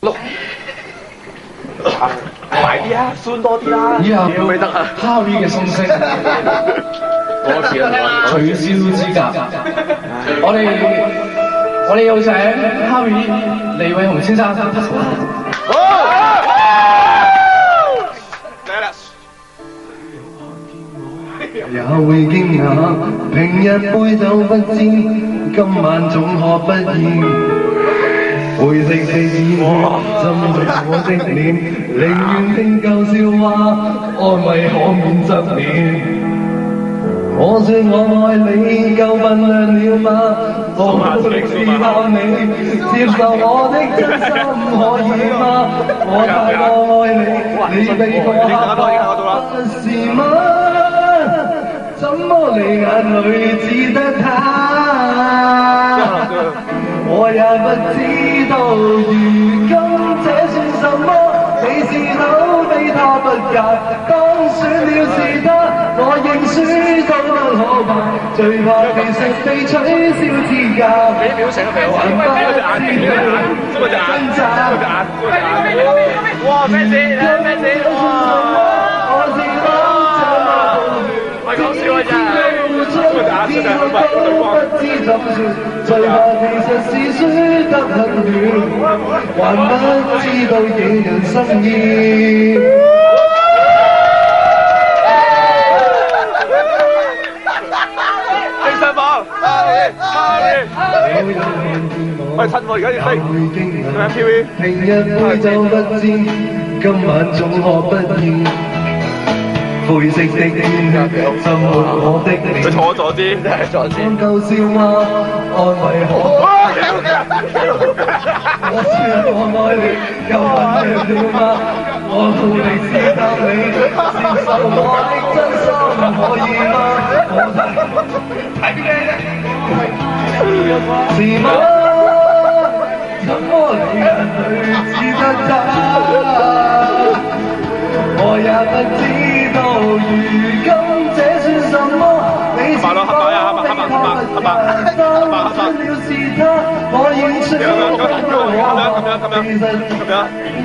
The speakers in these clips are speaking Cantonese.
快啲啊，酸多啲啦！以後未得啊，Harry 嘅信息多次啦，取消資格。我哋有請 Harry 李偉雄先生。也會驚訝，平日杯酒不沾，今晚總可不厭。灰色的煙浸着我的臉，寧願聽舊笑話，安慰可免側面。我說我愛你，夠分量了嗎？我試探你，接受我的真心可以嗎？我太過愛你，你比我黑，不是嗎？怎麼你眼裏只得他？我也不知道，如今這算什麼？你是口非他不嫁，當選了是他，我認輸都不可怕，最怕其實被取消資格，還不知道掙扎。哇！咩事？咩事？哇！唔係講笑啊！真係，以後都不知怎算，最怕其實是輸得很遠，還不知道惹人心意。精神房，喂，趁我而家要飛，MTV。平日杯酒不沾，今晚總可不厭。灰色的天氣浸沒我的臉，佢坐咗先，真係坐先。講舊笑話，安慰可。我說我愛你，夠分量了嗎？我努力試探你，接受我的真心可以嗎？我睇咩啫？是嗎？怎麼你眼裏只得他？我也不知道，如今這算什麼？你是否被他不嫁？當選了是他，我認輸都其實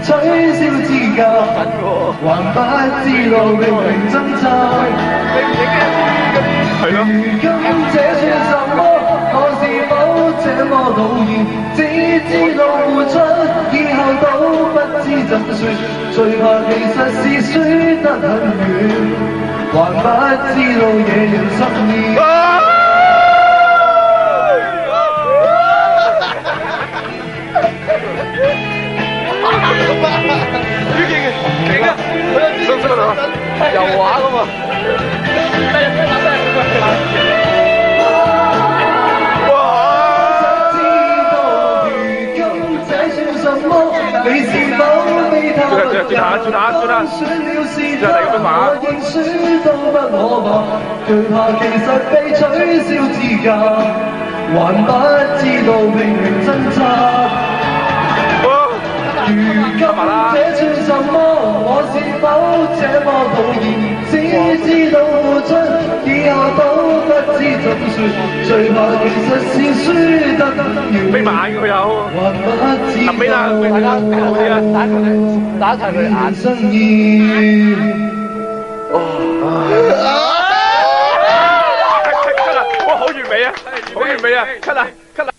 取消資格，還不知道明明掙扎。如今這算什麼？我是否這麼討厭？只知道付出，以後都不知怎算。最怕其實是輸得很遠，還不知道惹人心意。勁啊！識唔識啊？油畫㗎嘛？你是否被他不嫁？當選了是他，我認輸都不可怕，最怕其實被取消資格，還不知道拼命掙扎。如今這算什麼？我是否這麼討厭？只知道付出，以後都不知怎算。最怕其實是輸得遙遠，還不知道打齊佢眼生意。哇！好完美啊！好完美啊！cut 啦！cut 啦！